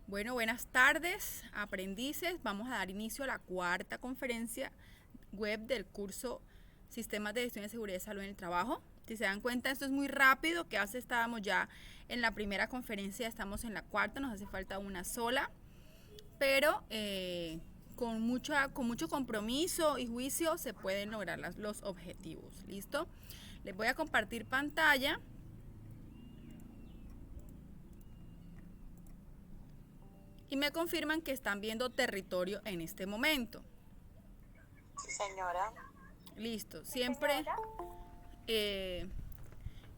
Bueno, buenas tardes, aprendices. Vamos a dar inicio a la cuarta conferencia web del curso Sistemas de Gestión de Seguridad y Salud en el Trabajo. Si se dan cuenta, esto es muy rápido, que hace estábamos ya en la primera conferencia, estamos en la cuarta, nos hace falta una sola, pero con mucho compromiso y juicio se pueden lograr los objetivos. ¿Listo? Les voy a compartir pantalla. Y me confirman que están viendo territorio en este momento. Sí, señora. Listo. Siempre,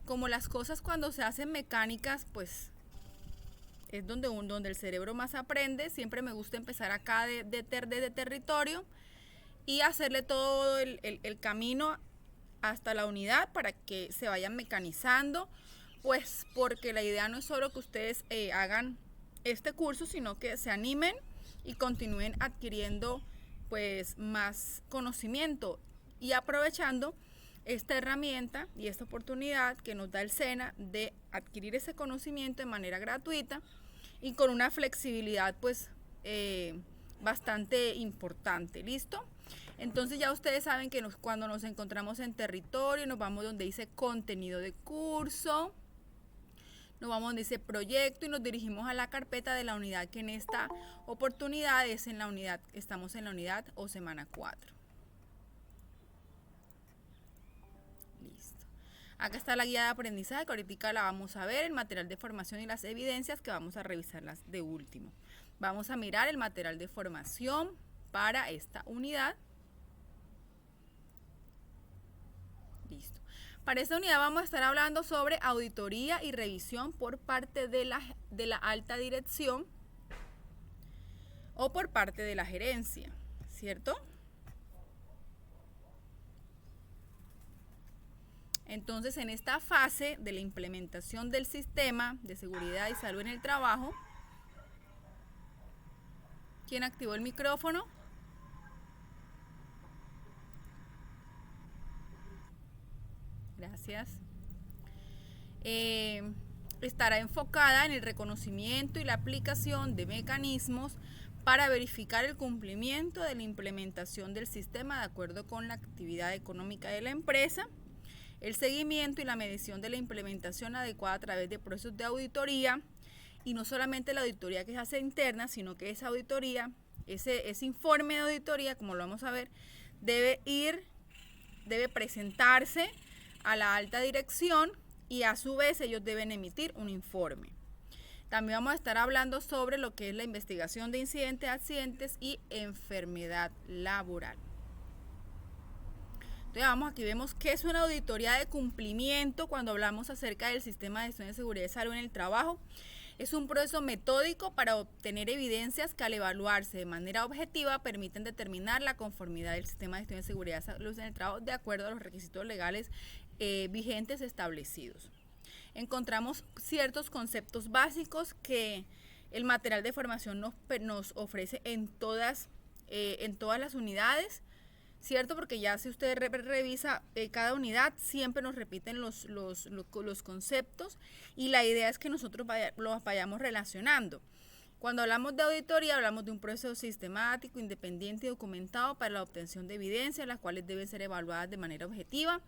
como las cosas cuando se hacen mecánicas, pues es donde el cerebro más aprende. Siempre me gusta empezar acá de territorio y hacerle todo el camino hasta la unidad para que se vayan mecanizando, pues porque la idea no es solo que ustedes hagan este curso, sino que se animen y continúen adquiriendo pues más conocimiento y aprovechando esta herramienta y esta oportunidad que nos da el SENA de adquirir ese conocimiento de manera gratuita y con una flexibilidad pues bastante importante. ¿Listo? Entonces ya ustedes saben que cuando nos encontramos en territorio nos vamos donde dice contenido de curso, nos vamos donde dice proyecto y nos dirigimos a la carpeta de la unidad, que en esta oportunidad es en la unidad, estamos en la unidad o semana 4. Listo. Acá está la guía de aprendizaje, que ahorita la vamos a ver, el material de formación y las evidencias, que vamos a revisarlas de último. Vamos a mirar el material de formación para esta unidad. Listo. Para esta unidad vamos a estar hablando sobre auditoría y revisión por parte de la alta dirección o por parte de la gerencia, ¿cierto? Entonces, en esta fase de la implementación del sistema de seguridad y salud en el trabajo, ¿quién activó el micrófono? Gracias. Estará enfocada en el reconocimiento y la aplicación de mecanismos para verificar el cumplimiento de la implementación del sistema de acuerdo con la actividad económica de la empresa, el seguimiento y la medición de la implementación adecuada a través de procesos de auditoría, y no solamente la auditoría que se hace interna, sino que esa auditoría, ese informe de auditoría, como lo vamos a ver, debe presentarse a la alta dirección y a su vez ellos deben emitir un informe. También vamos a estar hablando sobre lo que es la investigación de incidentes, accidentes y enfermedad laboral. Entonces aquí vemos qué es una auditoría de cumplimiento cuando hablamos acerca del sistema de gestión de seguridad y salud en el trabajo. Es un proceso metódico para obtener evidencias que al evaluarse de manera objetiva permiten determinar la conformidad del sistema de gestión de seguridad y salud en el trabajo de acuerdo a los requisitos legales vigentes establecidos. Encontramos ciertos conceptos básicos que el material de formación nos ofrece en todas las unidades, ¿cierto? Porque ya si usted revisa cada unidad, siempre nos repiten los conceptos y la idea es que nosotros los vayamos relacionando. Cuando hablamos de auditoría, hablamos de un proceso sistemático, independiente y documentado para la obtención de evidencias, las cuales deben ser evaluadas de manera objetiva,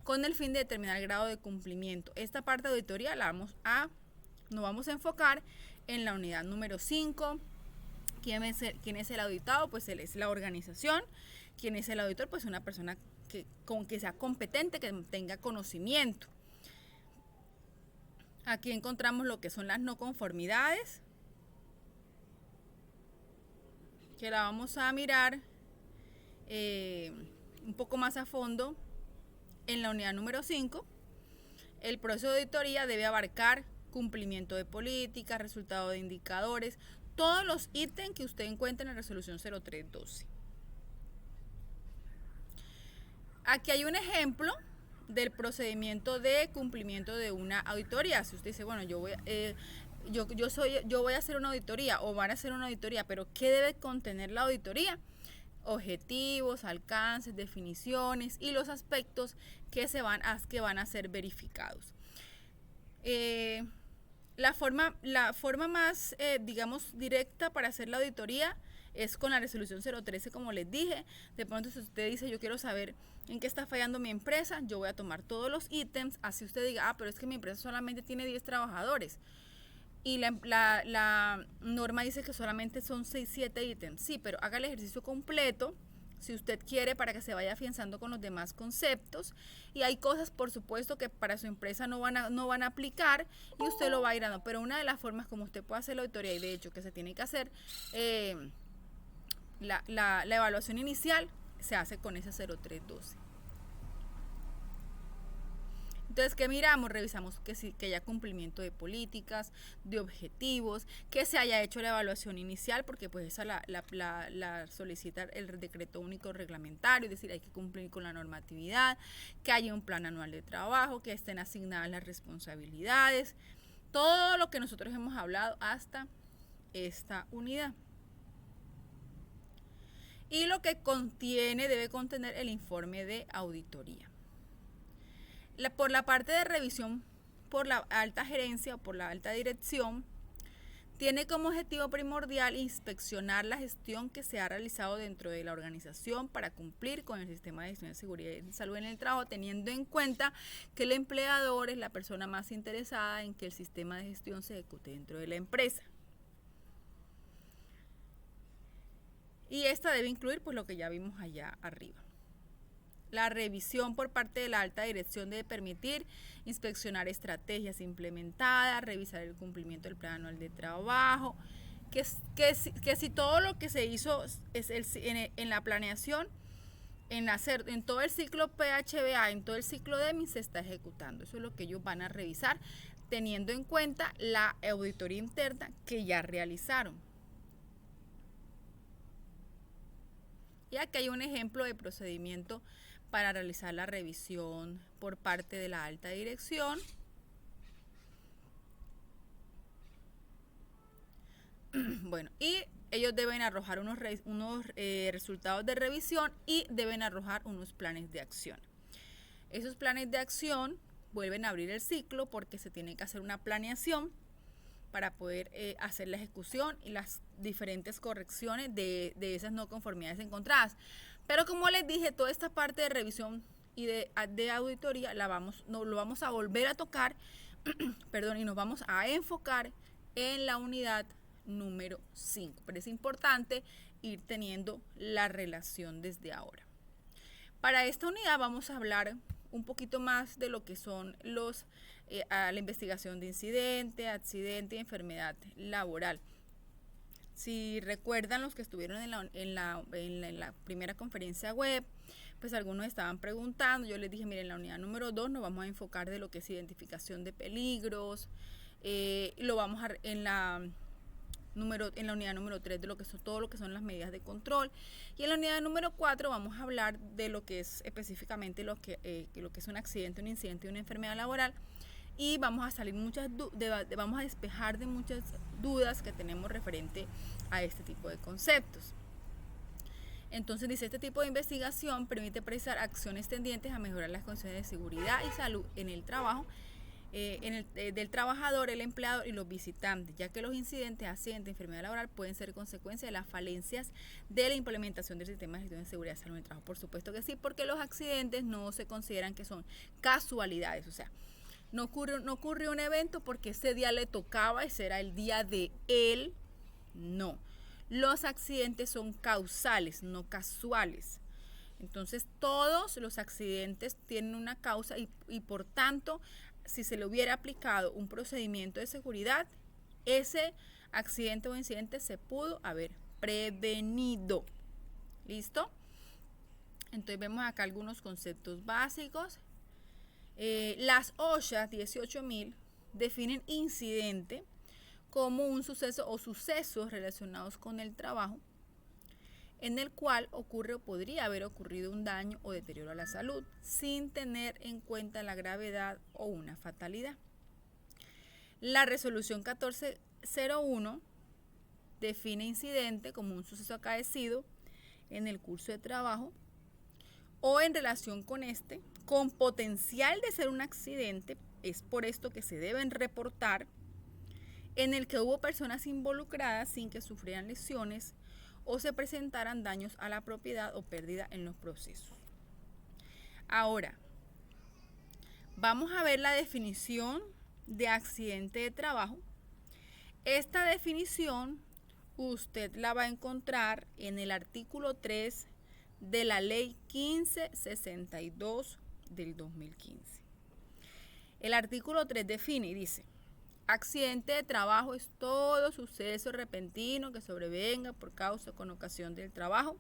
con el fin de determinar el grado de cumplimiento. Esta parte de auditoría nos vamos a enfocar en la unidad número 5. ¿Quién es el auditado? Pues él es la organización. ¿Quién es el auditor? Pues una persona que sea competente, que tenga conocimiento. Aquí encontramos lo que son las no conformidades, que la vamos a mirar un poco más a fondo en la unidad número 5. El proceso de auditoría debe abarcar cumplimiento de políticas, resultado de indicadores, todos los ítems que usted encuentra en la resolución 0312. Aquí hay un ejemplo del procedimiento de cumplimiento de una auditoría. Si usted dice, bueno, yo voy a hacer una auditoría o van a hacer una auditoría, pero ¿qué debe contener la auditoría? Objetivos, alcances, definiciones y los aspectos que van a ser verificados. La forma más, digamos, directa para hacer la auditoría es con la resolución 013, como les dije. De pronto, si usted dice, yo quiero saber en qué está fallando mi empresa, yo voy a tomar todos los ítems, así usted diga, pero es que mi empresa solamente tiene 10 trabajadores. Y la norma dice que solamente son 6, 7 ítems. Sí, pero haga el ejercicio completo si usted quiere, para que se vaya afianzando con los demás conceptos. Y hay cosas, por supuesto, que para su empresa no van a aplicar y usted lo va a ir dando. Pero una de las formas como usted puede hacer la auditoría, y de hecho que se tiene que hacer, la evaluación inicial se hace con ese 0312. Entonces, ¿qué miramos? Revisamos que haya cumplimiento de políticas, de objetivos, que se haya hecho la evaluación inicial, porque pues esa la solicita el decreto único reglamentario, es decir, hay que cumplir con la normatividad, que haya un plan anual de trabajo, que estén asignadas las responsabilidades, todo lo que nosotros hemos hablado hasta esta unidad. Y lo que debe contener el informe de auditoría. Por la parte de revisión por la alta gerencia o por la alta dirección, tiene como objetivo primordial inspeccionar la gestión que se ha realizado dentro de la organización para cumplir con el sistema de gestión de seguridad y salud en el trabajo, teniendo en cuenta que el empleador es la persona más interesada en que el sistema de gestión se ejecute dentro de la empresa. Y esta debe incluir pues lo que ya vimos allá arriba. La revisión por parte de la alta dirección debe permitir inspeccionar estrategias implementadas, revisar el cumplimiento del plan anual de trabajo, que si todo lo que se hizo en la planeación, en todo el ciclo PHBA, en todo el ciclo DEMI se está ejecutando. Eso es lo que ellos van a revisar, teniendo en cuenta la auditoría interna que ya realizaron. Y aquí hay un ejemplo de procedimiento para realizar la revisión por parte de la alta dirección. Bueno, y ellos deben arrojar unos resultados de revisión y deben arrojar unos planes de acción. Esos planes de acción vuelven a abrir el ciclo porque se tiene que hacer una planeación para poder hacer la ejecución y las diferentes correcciones de esas no conformidades encontradas. Pero como les dije, toda esta parte de revisión y de auditoría lo vamos a volver a tocar perdón, y nos vamos a enfocar en la unidad número 5. Pero es importante ir teniendo la relación desde ahora. Para esta unidad vamos a hablar un poquito más de lo que son la investigación de incidente, accidente y enfermedad laboral. Si recuerdan los que estuvieron en la primera conferencia web, pues algunos estaban preguntando, yo les dije, miren, en la unidad número 2 nos vamos a enfocar de lo que es identificación de peligros, lo vamos a en la unidad número 3 de todo lo que son las medidas de control, y en la unidad número 4 vamos a hablar de lo que es específicamente lo que es un accidente, un incidente y una enfermedad laboral. Y vamos a despejar de muchas dudas que tenemos referente a este tipo de conceptos. Entonces dice, este tipo de investigación permite precisar acciones tendientes a mejorar las condiciones de seguridad y salud en el trabajo, del trabajador, el empleador y los visitantes, ya que los incidentes, accidentes, enfermedad laboral pueden ser consecuencia de las falencias de la implementación del sistema de gestión de seguridad y salud en el trabajo. Por supuesto que sí, porque los accidentes no se consideran que son casualidades, o sea, no ocurrió un evento porque ese día le tocaba, ese era el día de él. No. Los accidentes son causales, no casuales. Entonces, todos los accidentes tienen una causa y por tanto, si se le hubiera aplicado un procedimiento de seguridad, ese accidente o incidente se pudo haber prevenido. ¿Listo? Entonces, vemos acá algunos conceptos básicos. Las OSHA 18000 definen incidente como un suceso o sucesos relacionados con el trabajo en el cual ocurre o podría haber ocurrido un daño o deterioro a la salud sin tener en cuenta la gravedad o una fatalidad. La resolución 1401 define incidente como un suceso acaecido en el curso de trabajo o en relación con con potencial de ser un accidente. Es por esto que se deben reportar en el que hubo personas involucradas sin que sufrieran lesiones o se presentaran daños a la propiedad o pérdida en los procesos. Ahora, vamos a ver la definición de accidente de trabajo. Esta definición usted la va a encontrar en el artículo 3 de la ley 1562 del 2015. El artículo 3 define y dice: accidente de trabajo es todo suceso repentino que sobrevenga por causa o con ocasión del trabajo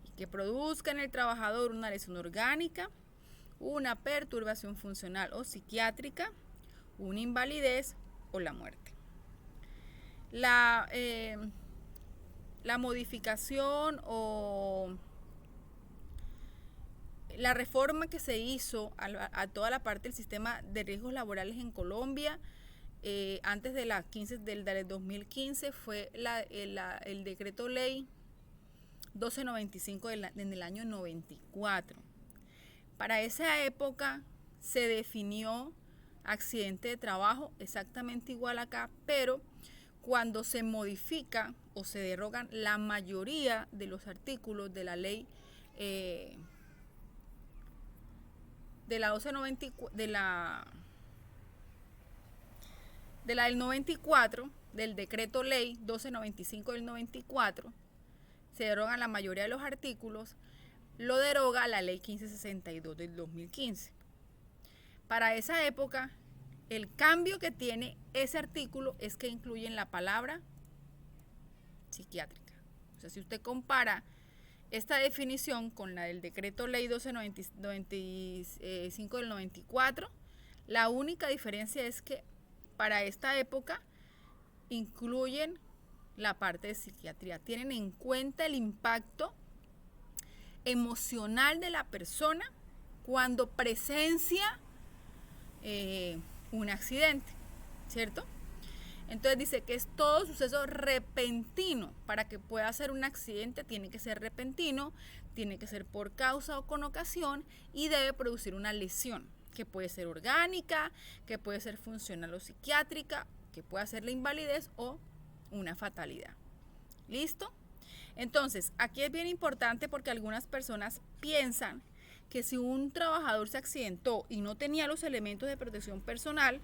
y que produzca en el trabajador una lesión orgánica, una perturbación funcional o psiquiátrica, una invalidez o la muerte. La modificación o la reforma que se hizo a toda la parte del sistema de riesgos laborales en Colombia antes de la 15 del 2015 fue el decreto ley 1295 en el año 94. Para esa época se definió accidente de trabajo exactamente igual acá, pero cuando se modifica o se derogan la mayoría de los artículos de la ley de la 1294, del 94, del decreto ley 1295 del 94, se derogan la mayoría de los artículos, lo deroga la ley 1562 del 2015. Para esa época, el cambio que tiene ese artículo es que incluyen la palabra psiquiátrica. O sea, si usted compara esta definición con la del decreto ley 1295 del 94, la única diferencia es que para esta época incluyen la parte de psiquiatría. Tienen en cuenta el impacto emocional de la persona cuando presencia un accidente, ¿cierto? Entonces dice que es todo suceso repentino. Para que pueda ser un accidente tiene que ser repentino, tiene que ser por causa o con ocasión y debe producir una lesión que puede ser orgánica, que puede ser funcional o psiquiátrica, que puede ser la invalidez o una fatalidad. ¿Listo? Entonces, aquí es bien importante porque algunas personas piensan que si un trabajador se accidentó y no tenía los elementos de protección personal,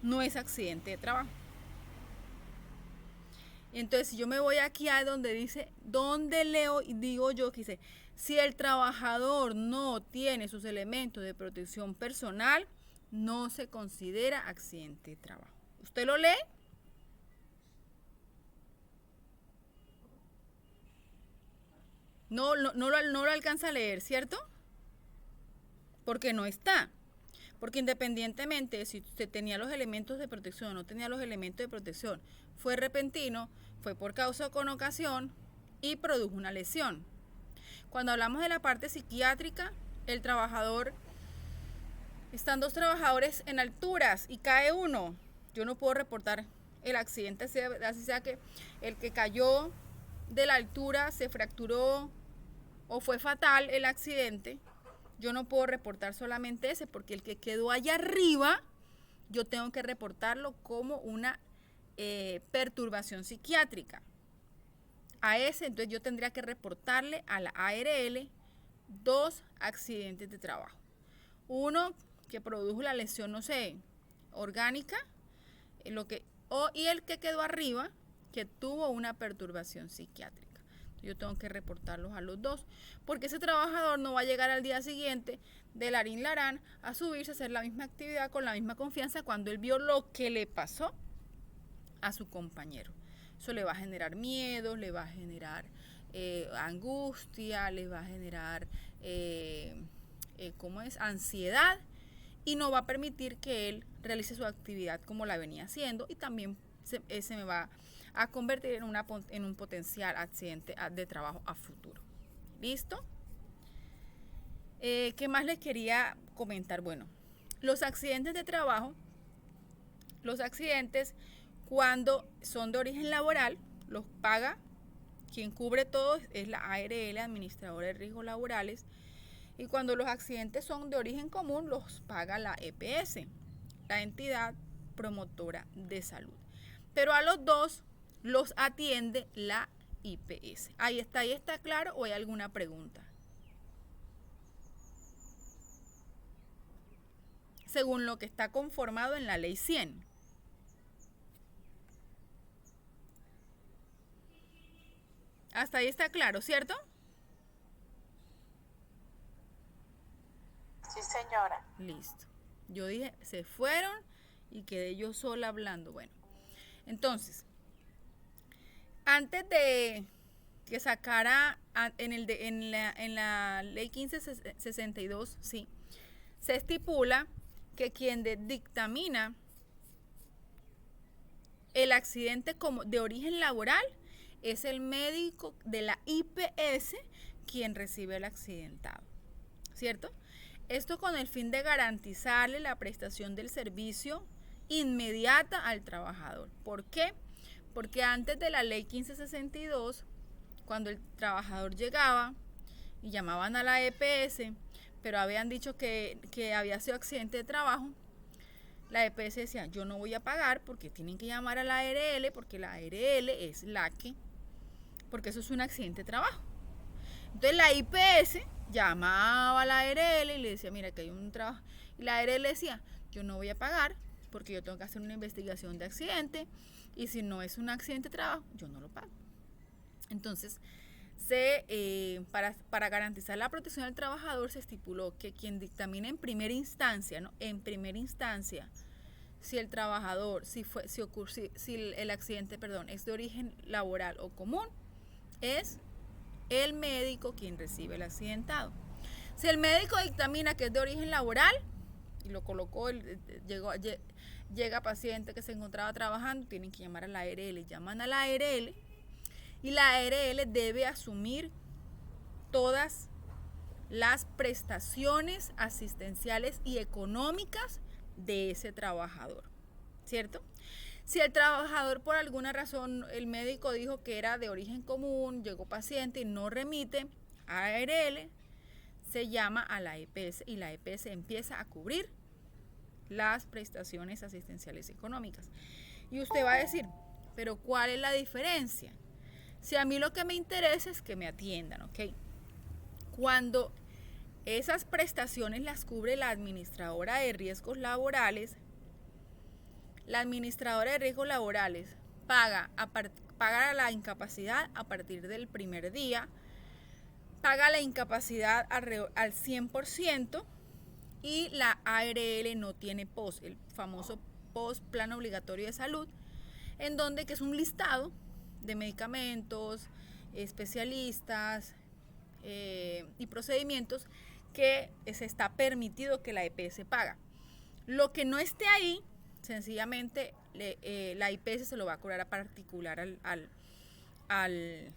no es accidente de trabajo. Entonces, si yo me voy aquí a donde dice, donde leo y digo yo que dice, si el trabajador no tiene sus elementos de protección personal, no se considera accidente de trabajo. ¿Usted lo lee? No lo alcanza a leer, ¿cierto? Porque no está. Porque independientemente de si usted tenía los elementos de protección o no tenía los elementos de protección, fue repentino, fue por causa o con ocasión y produjo una lesión. Cuando hablamos de la parte psiquiátrica, el trabajador, están dos trabajadores en alturas y cae uno, yo no puedo reportar el accidente, así sea que el que cayó de la altura se fracturó o fue fatal el accidente. Yo no puedo reportar solamente ese, porque el que quedó allá arriba, yo tengo que reportarlo como una perturbación psiquiátrica. A ese, entonces yo tendría que reportarle a la ARL 2 accidentes de trabajo. Uno que produjo la lesión, no sé, orgánica, y el que quedó arriba, que tuvo una perturbación psiquiátrica. Yo tengo que reportarlos a los dos, porque ese trabajador no va a llegar al día siguiente de Larín Larán a subirse a hacer la misma actividad con la misma confianza cuando él vio lo que le pasó a su compañero. Eso le va a generar miedo, le va a generar angustia, le va a generar ansiedad, y no va a permitir que él realice su actividad como la venía haciendo, y también se me va a convertir en un potencial accidente de trabajo a futuro. ¿Listo? ¿Qué más les quería comentar? Bueno, los accidentes de trabajo, los accidentes cuando son de origen laboral, los paga, quien cubre todo es la ARL, Administradora de Riesgos Laborales, y cuando los accidentes son de origen común, los paga la EPS, la Entidad Promotora de Salud. pero a los dos los atiende la IPS. Ahí está claro, o hay alguna pregunta. Según lo que está conformado en la ley 100. Hasta ahí está claro, ¿cierto? Sí, señora. Listo. Yo dije, se fueron y quedé yo sola hablando. Bueno, entonces, antes de que sacara en la ley 1562, sí, se estipula que quien dictamina el accidente como de origen laboral es el médico de la IPS quien recibe el accidentado, ¿cierto? Esto con el fin de garantizarle la prestación del servicio inmediata al trabajador. ¿Por qué? Porque antes de la ley 1562, cuando el trabajador llegaba y llamaban a la EPS, pero habían dicho que había sido accidente de trabajo, la EPS decía, yo no voy a pagar porque tienen que llamar a la ARL, porque la ARL es la que, porque eso es un accidente de trabajo. Entonces la IPS llamaba a la ARL y le decía, mira que hay un trabajo. Y la ARL decía, yo no voy a pagar porque yo tengo que hacer una investigación de accidente y si no es un accidente de trabajo, yo no lo pago. Entonces, para garantizar la protección del trabajador se estipuló que quien dictamine en primera instancia, ¿no? En primera instancia, si el trabajador, si el accidente, es de origen laboral o común, es el médico quien recibe el accidentado. Si el médico dictamina que es de origen laboral y lo colocó, llega paciente que se encontraba trabajando, tienen que llamar a la ARL, llaman a la ARL y la ARL debe asumir todas las prestaciones asistenciales y económicas de ese trabajador, ¿cierto? Si el trabajador por alguna razón, el médico dijo que era de origen común, llegó paciente y no remite a ARL, se llama a la EPS y la EPS empieza a cubrir las prestaciones asistenciales económicas. Y usted va a decir, pero ¿cuál es la diferencia? Si a mí lo que me interesa es que me atiendan, ¿ok? Cuando esas prestaciones las cubre la administradora de riesgos laborales, la administradora de riesgos laborales paga la incapacidad a partir del primer día, paga la incapacidad al 100% y la ARL no tiene POS, el famoso POS, Plan Obligatorio de Salud, en donde que es un listado de medicamentos, especialistas y procedimientos que se está permitido que la EPS paga. Lo que no esté ahí, sencillamente la IPS se lo va a cobrar a particular al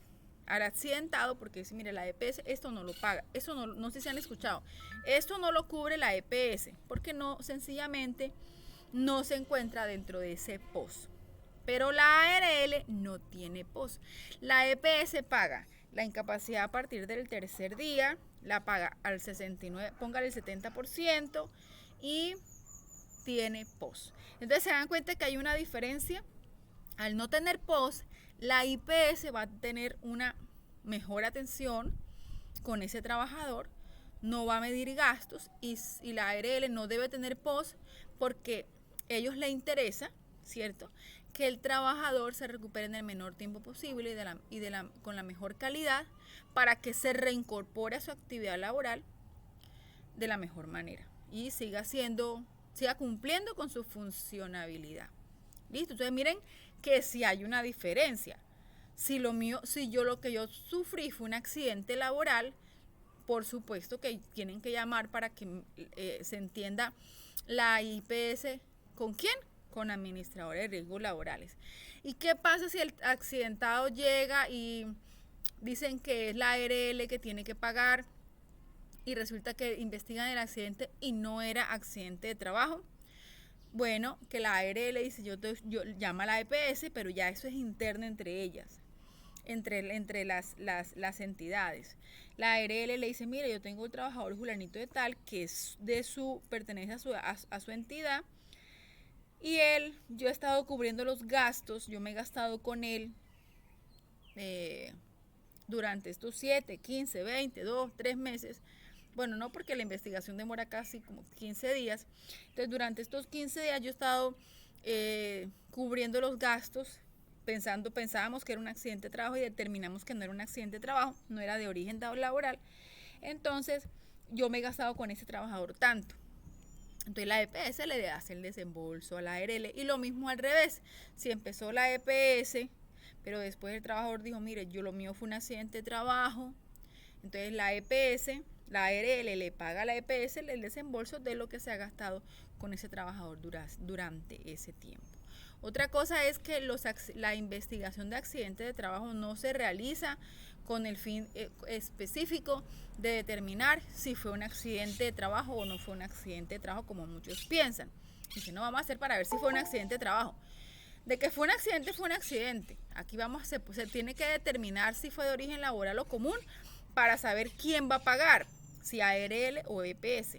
accidentado, porque dice, mire, la EPS esto no lo paga, eso no sé si han escuchado, esto no lo cubre la EPS, porque no, sencillamente no se encuentra dentro de ese POS. Pero la ARL no tiene POS. La EPS paga la incapacidad a partir del tercer día, la paga al 69, póngale el 70% y tiene POS. Entonces se dan cuenta que hay una diferencia. Al no tener POS, la IPS va a tener una mejor atención con ese trabajador, no va a medir gastos y la ARL no debe tener POS porque a ellos les interesa, ¿cierto?, que el trabajador se recupere en el menor tiempo posible con la mejor calidad para que se reincorpore a su actividad laboral de la mejor manera y siga cumpliendo con su funcionabilidad. ¿Listo? Entonces miren que si hay una diferencia. Si lo que yo sufrí fue un accidente laboral, por supuesto que tienen que llamar para que se entienda la IPS. ¿Con quién? Con administradores de riesgos laborales. ¿Y qué pasa si el accidentado llega y dicen que es la ARL que tiene que pagar y resulta que investigan el accidente y no era accidente de trabajo? Bueno, que la ARL dice, yo llama a la EPS, pero ya eso es interno entre ellas, entre las entidades. La ARL le dice, mira, yo tengo un trabajador fulanito de tal que es pertenece a su entidad, Y yo he estado cubriendo los gastos, yo me he gastado con él durante estos 7, 15, 20, 2, 3 meses. Bueno, no, porque la investigación demora casi como 15 días. Entonces, durante estos 15 días yo he estado cubriendo los gastos. Pensábamos que era un accidente de trabajo y determinamos que no era un accidente de trabajo, no era de origen laboral. Entonces, yo me he gastado con ese trabajador tanto. Entonces la EPS le hace el desembolso a la ARL y lo mismo al revés. Si empezó la EPS, pero después el trabajador dijo, mire, lo mío fue un accidente de trabajo, entonces la EPS, la ARL le paga a la EPS el desembolso de lo que se ha gastado con ese trabajador durante ese tiempo. Otra cosa es que la investigación de accidentes de trabajo no se realiza con el fin específico de determinar si fue un accidente de trabajo o no fue un accidente de trabajo, como muchos piensan. Dice, no, vamos a hacer para ver si fue un accidente de trabajo. De que fue un accidente, fue un accidente. Aquí se tiene que determinar si fue de origen laboral o común para saber quién va a pagar, si ARL o EPS.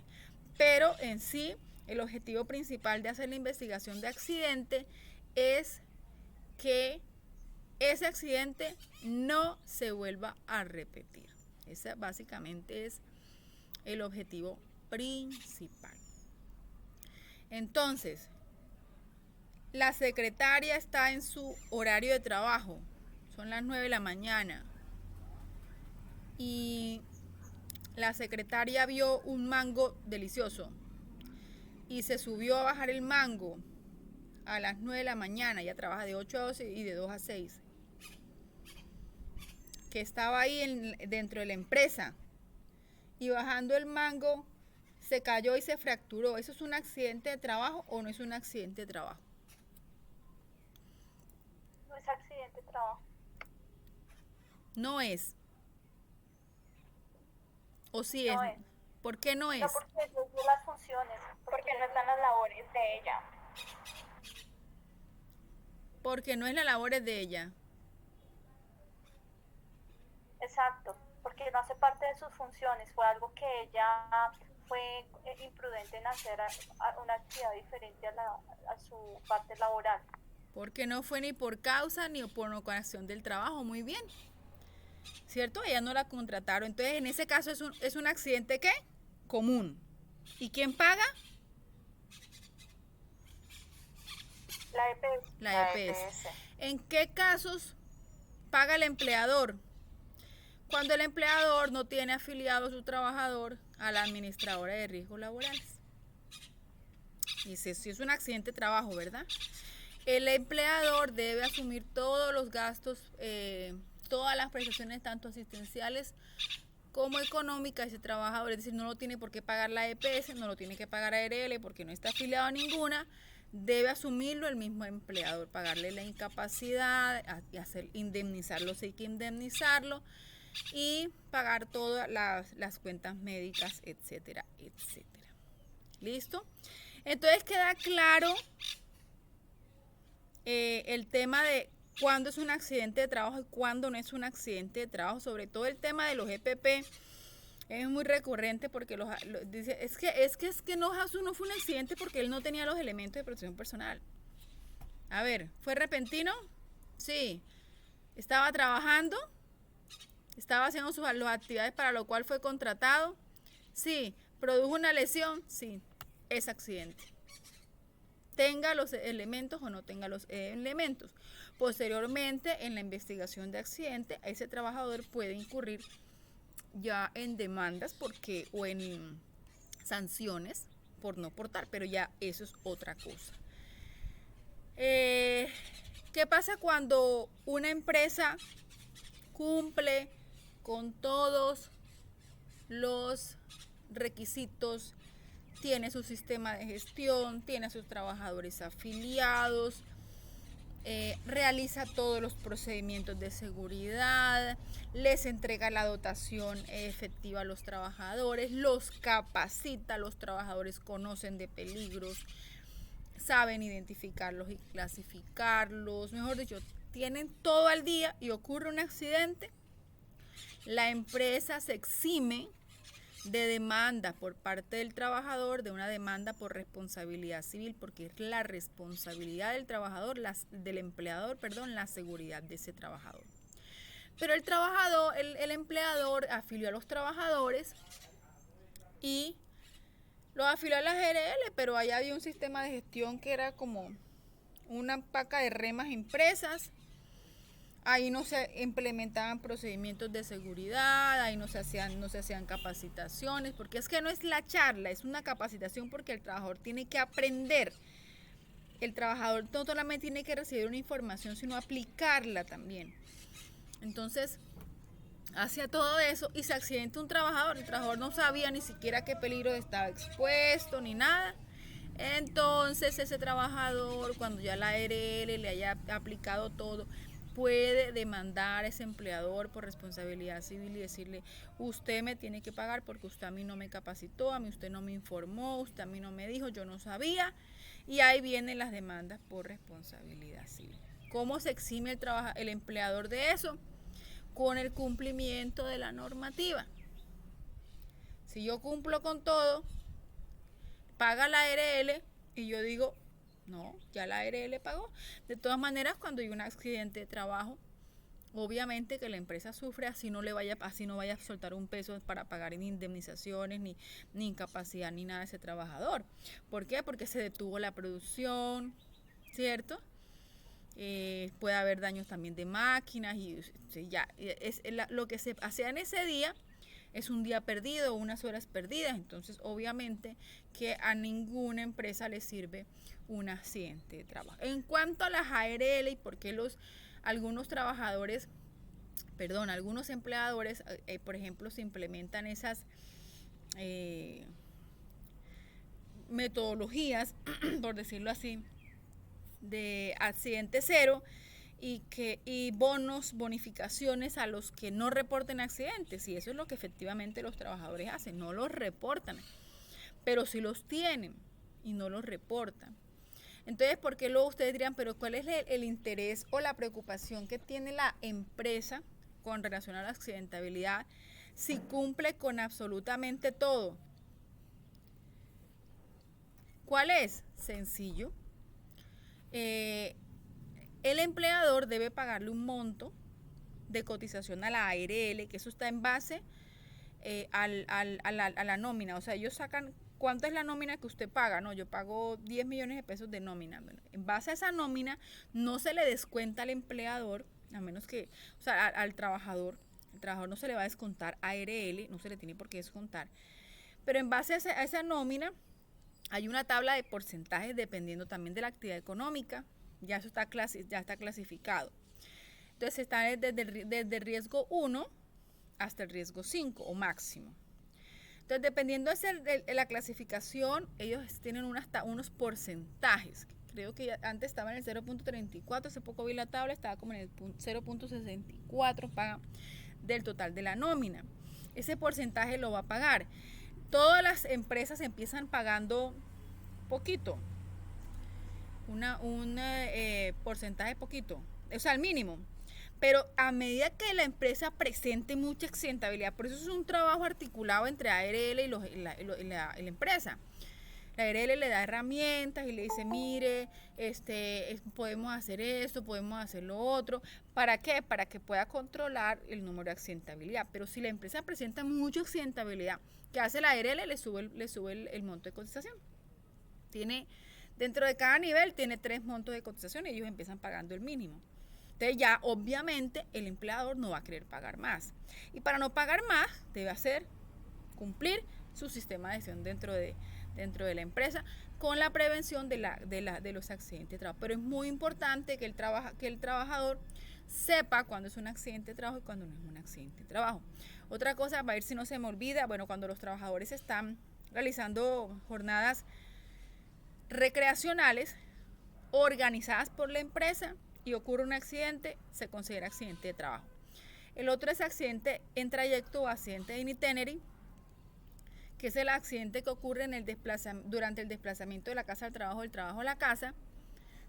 Pero en sí, el objetivo principal de hacer la investigación de accidente es que ese accidente no se vuelva a repetir. Ese básicamente es el objetivo principal. Entonces, la secretaria está en su horario de trabajo, son las 9 de la mañana, y la secretaria vio un mango delicioso y se subió a bajar el mango a las 9 de la mañana. Ella trabaja de 8 a 12 y de 2 a 6. Que estaba ahí dentro de la empresa y bajando el mango se cayó y se fracturó. ¿Eso es un accidente de trabajo o no es un accidente de trabajo? No es accidente de trabajo. No es. ¿O sí es? No es. ¿Por qué no es? No, porque no dio las funciones, porque no están las labores de ella. Porque no es la labor de ella. Exacto, porque no hace parte de sus funciones, fue algo que ella fue imprudente en hacer una actividad diferente a su parte laboral. Porque no fue ni por causa ni por ocasión del trabajo, muy bien. ¿Cierto? Ella no la contrataron. Entonces, en ese caso es un accidente ¿qué? Común. ¿Y quién paga? La EPS. La EPS. ¿En qué casos paga el empleador? Cuando el empleador no tiene afiliado a su trabajador a la administradora de riesgos laborales. Dice, si es un accidente de trabajo, ¿verdad? El empleador debe asumir todos los gastos, todas las prestaciones, tanto asistenciales como económicas de ese trabajador. Es decir, no lo tiene por qué pagar la EPS, no lo tiene que pagar ARL porque no está afiliado a ninguna. Debe asumirlo el mismo empleador, pagarle la incapacidad, indemnizarlo si hay que indemnizarlo, y pagar todas las cuentas médicas, etcétera, etcétera. ¿Listo? Entonces queda claro el tema de cuándo es un accidente de trabajo y cuándo no es un accidente de trabajo. Sobre todo el tema de los EPP es muy recurrente porque dice, es que no fue un accidente porque él no tenía los elementos de protección personal. A ver, ¿fue repentino? Sí. ¿Estaba trabajando? ¿Estaba haciendo las actividades para lo cual fue contratado? Sí. ¿Produjo una lesión? Sí. Es accidente. Tenga los elementos o no tenga los elementos. Posteriormente, en la investigación de accidente, ese trabajador puede incurrir ya en demandas o en sanciones por no portar, pero ya eso es otra cosa. ¿Qué pasa cuando una empresa cumple con todos los requisitos? Tiene su sistema de gestión, tiene a sus trabajadores afiliados, realiza todos los procedimientos de seguridad, les entrega la dotación efectiva a los trabajadores, los capacita, los trabajadores conocen de peligros, saben identificarlos y clasificarlos, mejor dicho, tienen todo al día y ocurre un accidente, la empresa se exime de demanda por parte del trabajador, de una demanda por responsabilidad civil, porque es la responsabilidad del trabajador, del empleador, perdón, la seguridad de ese trabajador. Pero el empleador afilió a los trabajadores y los afilió a las GRL, pero allá había un sistema de gestión que era como una paca de remas impresas. Ahí no se implementaban procedimientos de seguridad, ahí no se hacían capacitaciones, porque es que no es la charla, es una capacitación porque el trabajador tiene que aprender. El trabajador no solamente tiene que recibir una información, sino aplicarla también. Entonces, hacía todo eso y se accidenta un trabajador. El trabajador no sabía ni siquiera a qué peligro estaba expuesto ni nada. Entonces, ese trabajador, cuando ya la ARL le haya aplicado todo, puede demandar a ese empleador por responsabilidad civil y decirle: usted me tiene que pagar porque usted a mí no me capacitó, a mí usted no me informó, usted a mí no me dijo, yo no sabía. Y ahí vienen las demandas por responsabilidad civil. ¿Cómo se exime el empleador de eso? Con el cumplimiento de la normativa. Si yo cumplo con todo, paga la ARL y yo digo: no, ya la ARL pagó. De todas maneras, cuando hay un accidente de trabajo, obviamente que la empresa sufre, así no vaya a soltar un peso para pagar en indemnizaciones, ni incapacidad, ni nada de ese trabajador. ¿Por qué? Porque se detuvo la producción, ¿cierto? Puede haber daños también de máquinas y ya lo que se hacía en ese día es un día perdido, unas horas perdidas. Entonces, obviamente que a ninguna empresa le sirve un accidente de trabajo. En cuanto a las ARL y por qué algunos empleadores, por ejemplo, se implementan esas metodologías, por decirlo así, de accidente cero y bonificaciones a los que no reporten accidentes, y eso es lo que efectivamente los trabajadores hacen, no los reportan, pero sí los tienen y no los reportan. Entonces, ¿por qué luego ustedes dirían, pero cuál es el interés o la preocupación que tiene la empresa con relación a la accidentabilidad si cumple con absolutamente todo? ¿Cuál es? Sencillo. El empleador debe pagarle un monto de cotización a la ARL, que eso está en base a la nómina. O sea, ellos sacan cuánto es la nómina que usted paga. No, yo pago 10 millones de pesos de nómina. Bueno, en base a esa nómina no se le descuenta al empleador, a menos que, o sea, al trabajador. El trabajador no se le va a descontar ARL, no se le tiene por qué descontar. Pero en base a esa nómina hay una tabla de porcentajes dependiendo también de la actividad económica. Ya eso está clasificado. Entonces está desde el riesgo 1 hasta el riesgo 5 o máximo. Entonces, dependiendo de la clasificación, ellos tienen unos porcentajes. Creo que antes estaba en el 0.34, hace poco vi la tabla, estaba como en el 0.64 paga del total de la nómina. Ese porcentaje lo va a pagar. Todas las empresas empiezan pagando poquito, un porcentaje poquito, o sea, el mínimo. Pero a medida que la empresa presente mucha accidentabilidad, por eso es un trabajo articulado entre ARL y la empresa. La ARL le da herramientas y le dice: mire, podemos hacer esto, podemos hacer lo otro. ¿Para qué? Para que pueda controlar el número de accidentabilidad. Pero si la empresa presenta mucha accidentabilidad, ¿qué hace la ARL? Le sube el monto de cotización. Dentro de cada nivel tiene 3 montos de cotización y ellos empiezan pagando el mínimo. Entonces ya obviamente el empleador no va a querer pagar más. Y para no pagar más debe cumplir su sistema de gestión dentro de la empresa con la prevención de los accidentes de trabajo. Pero es muy importante que el trabajador sepa cuándo es un accidente de trabajo y cuándo no es un accidente de trabajo. Otra cosa, a ver si no se me olvida, bueno, cuando los trabajadores están realizando jornadas recreacionales organizadas por la empresa y ocurre un accidente, se considera accidente de trabajo. El otro es accidente en trayecto o accidente in itinere, que es el accidente que ocurre durante el desplazamiento de la casa al trabajo, del trabajo a la casa,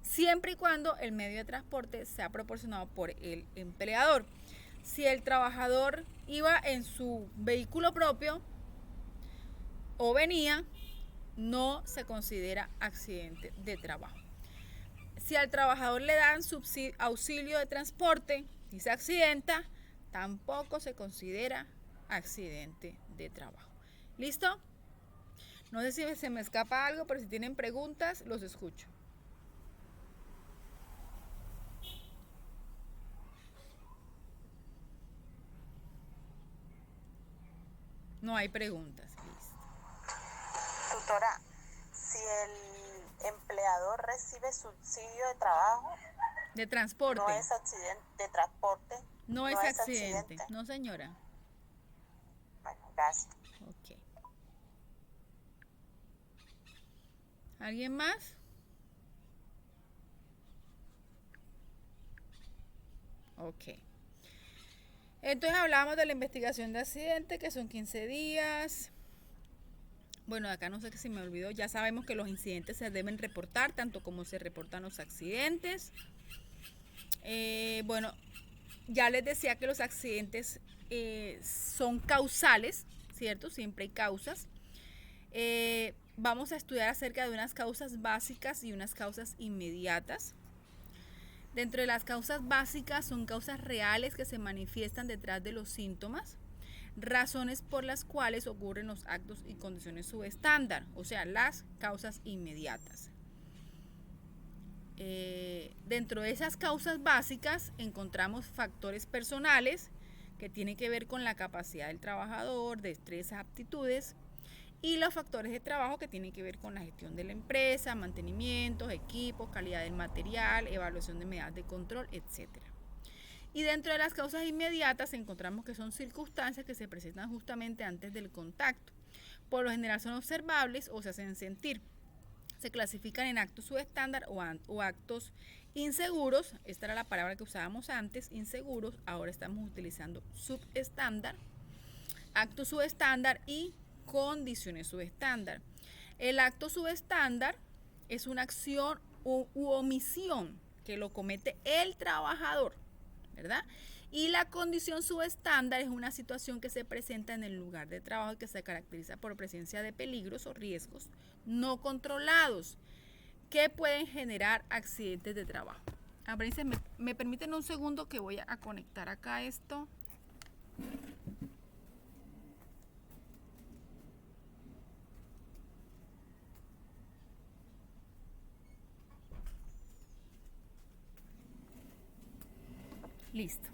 siempre y cuando el medio de transporte sea proporcionado por el empleador. Si el trabajador iba en su vehículo propio, o venía, no se considera accidente de trabajo. Si al trabajador le dan auxilio de transporte y se accidenta, tampoco se considera accidente de trabajo. ¿Listo? No sé si se me escapa algo, pero si tienen preguntas, los escucho. No hay preguntas. Listo. Tutora, si el empleador recibe subsidio de trabajo, de transporte, no es accidente de transporte, no es accidente. No, señora. Bueno, gracias. Ok. ¿Alguien más? Ok. Entonces hablamos de la investigación de accidente, que son 15 días. Bueno, acá no sé si me olvidó. Ya sabemos que los incidentes se deben reportar, tanto como se reportan los accidentes. Bueno, ya les decía que los accidentes son causales, ¿cierto? Siempre hay causas. Vamos a estudiar acerca de unas causas básicas y unas causas inmediatas. Dentro de las causas básicas son causas reales que se manifiestan detrás de los síntomas, razones por las cuales ocurren los actos y condiciones subestándar, o sea, las causas inmediatas. Dentro de esas causas básicas encontramos factores personales que tienen que ver con la capacidad del trabajador, destrezas, aptitudes, y los factores de trabajo que tienen que ver con la gestión de la empresa, mantenimientos, equipos, calidad del material, evaluación de medidas de control, etc. Y dentro de las causas inmediatas encontramos que son circunstancias que se presentan justamente antes del contacto. Por lo general son observables o se hacen sentir. Se clasifican en actos subestándar o actos inseguros. Esta era la palabra que usábamos antes, inseguros. Ahora estamos utilizando subestándar, actos subestándar y condiciones subestándar. El acto subestándar es una acción u omisión que lo comete el trabajador, ¿verdad? Y la condición subestándar es una situación que se presenta en el lugar de trabajo y que se caracteriza por presencia de peligros o riesgos no controlados que pueden generar accidentes de trabajo. ¿Me permiten un segundo que voy a conectar acá esto? Listo.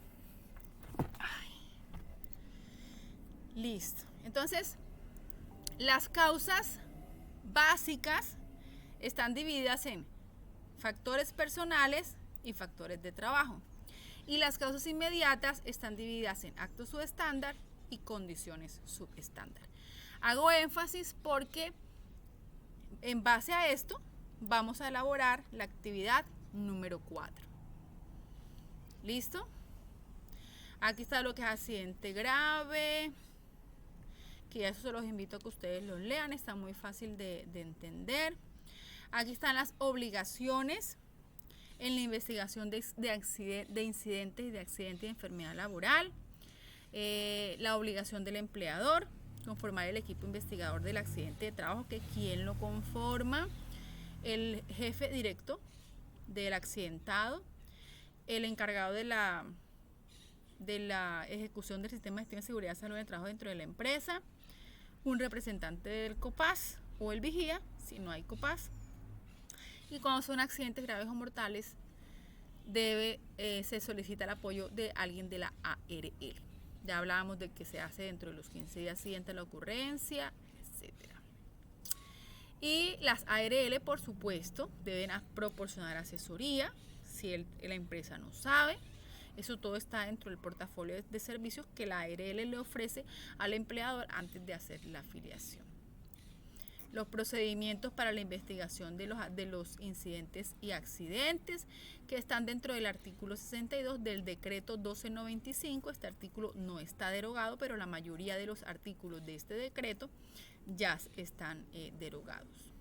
Ay. Listo. Entonces, las causas básicas están divididas en factores personales y factores de trabajo. Y las causas inmediatas están divididas en actos subestándar y condiciones subestándar. Hago énfasis porque en base a esto vamos a elaborar la actividad número 4. ¿Listo? Aquí está lo que es accidente grave, que eso se los invito a que ustedes los lean, está muy fácil de entender. Aquí están las obligaciones en la investigación de incidentes y de accidentes y enfermedad laboral. La obligación del empleador, conformar el equipo investigador del accidente de trabajo, que quien lo conforma, el jefe directo del accidentado, el encargado de la ejecución del sistema de gestión de seguridad y salud en el trabajo dentro de la empresa, un representante del COPAS o el vigía, si no hay COPAS. Y cuando son accidentes graves o mortales, se solicita el apoyo de alguien de la ARL. Ya hablábamos de que se hace dentro de los 15 días siguientes a la ocurrencia, etc. Y las ARL, por supuesto, deben proporcionar asesoría si la empresa no sabe. Eso todo está dentro del portafolio de servicios que la ARL le ofrece al empleador antes de hacer la afiliación. Los procedimientos para la investigación de los incidentes y accidentes que están dentro del artículo 62 del decreto 1295. Este artículo no está derogado, pero la mayoría de los artículos de este decreto ya están derogados.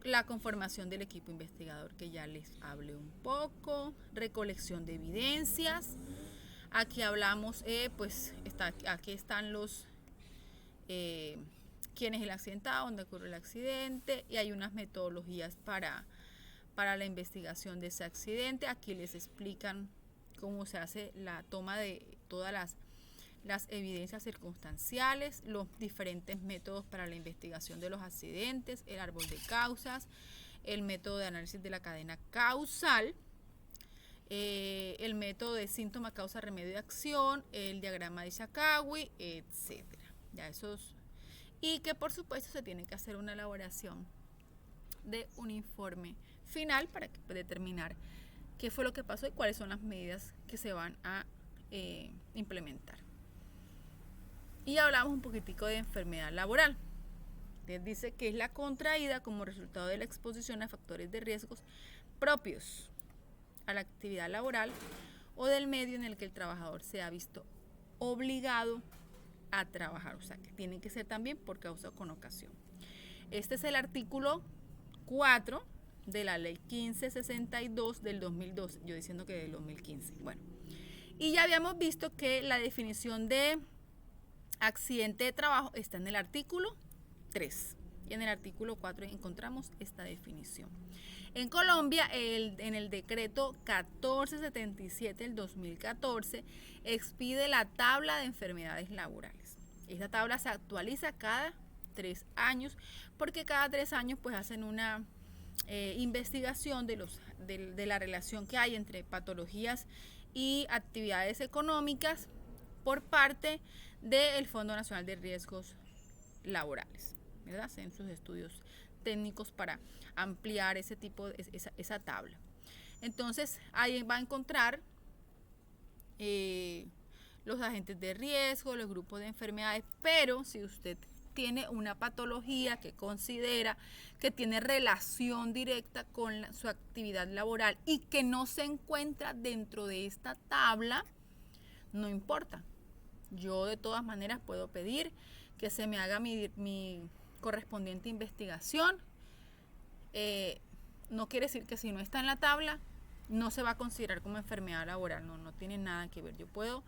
La conformación del equipo investigador, que ya les hablé un poco, recolección de evidencias. Aquí hablamos, aquí están los quién es el accidentado, dónde ocurrió el accidente, y hay unas metodologías para la investigación de ese accidente. Aquí les explican cómo se hace la toma de todas las evidencias circunstanciales, los diferentes métodos para la investigación de los accidentes, el árbol de causas, el método de análisis de la cadena causal, el método de síntoma, causa, remedio y acción, el diagrama de Ishikawa, etcétera. Ya esos, y que por supuesto se tiene que hacer una elaboración de un informe final para determinar qué fue lo que pasó y cuáles son las medidas que se van a implementar. Y hablamos un poquitico de enfermedad laboral. Les dice que es la contraída como resultado de la exposición a factores de riesgos propios a la actividad laboral o del medio en el que el trabajador se ha visto obligado a trabajar. O sea, que tiene que ser también por causa o con ocasión. Este es el artículo 4 de la ley 1562 del 2012. Yo diciendo que del 2015. Bueno, y ya habíamos visto que la definición de accidente de trabajo está en el artículo 3 y en el artículo 4 encontramos esta definición. En Colombia, en el decreto 1477 del 2014 expide la tabla de enfermedades laborales. Esta tabla se actualiza cada 3 años porque cada 3 años pues hacen una investigación de la relación que hay entre patologías y actividades económicas por parte del Fondo Nacional de Riesgos Laborales, ¿verdad? Hacen sus estudios técnicos para ampliar ese tipo de esa tabla. Entonces ahí va a encontrar los agentes de riesgo, los grupos de enfermedades, pero si usted tiene una patología que considera que tiene relación directa con su actividad laboral y que no se encuentra dentro de esta tabla, no importa. Yo de todas maneras puedo pedir que se me haga mi correspondiente investigación. No quiere decir que si no está en la tabla no se va a considerar como enfermedad laboral, no tiene nada que ver. Yo puedo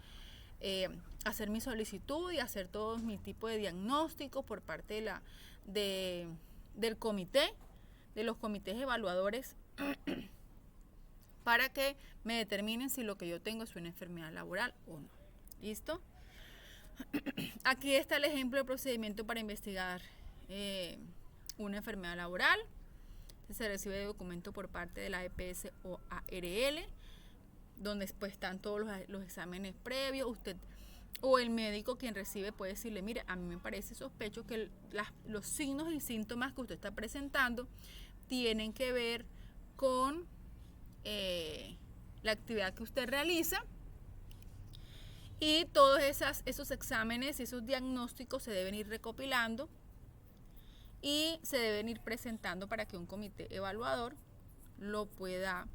hacer mi solicitud y hacer todo mi tipo de diagnóstico por parte del comité, de los comités evaluadores para que me determinen si lo que yo tengo es una enfermedad laboral o no. ¿Listo? Aquí está el ejemplo de procedimiento para investigar una enfermedad laboral. Se recibe de documento por parte de la EPS o ARL, donde pues están todos los exámenes previos. Usted o el médico quien recibe puede decirle, mire, a mí me parece sospecho que los signos y síntomas que usted está presentando tienen que ver con la actividad que usted realiza. Y todos esos exámenes y esos diagnósticos se deben ir recopilando y se deben ir presentando para que un comité evaluador lo pueda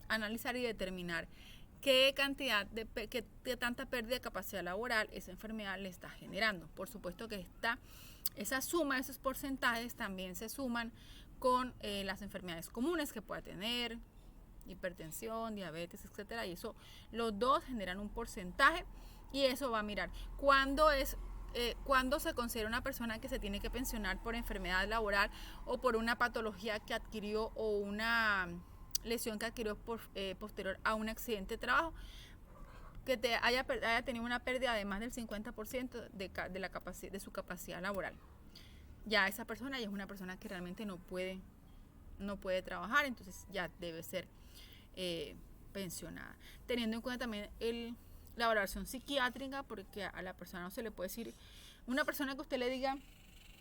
analizar y determinar qué cantidad de tanta pérdida de capacidad laboral esa enfermedad le está generando. Por supuesto que esa suma, esos porcentajes también se suman con las enfermedades comunes que pueda tener, hipertensión, diabetes, etcétera, y eso, los dos generan un porcentaje y eso va a mirar cuándo se considera una persona que se tiene que pensionar por enfermedad laboral o por una patología que adquirió o una lesión que adquirió posterior a un accidente de trabajo que haya tenido una pérdida de más del 50% de su capacidad laboral. Ya esa persona ya es una persona que realmente no puede trabajar, entonces ya debe ser pensionada. Teniendo en cuenta también la valoración psiquiátrica, porque a la persona no se le puede decir, una persona que usted le diga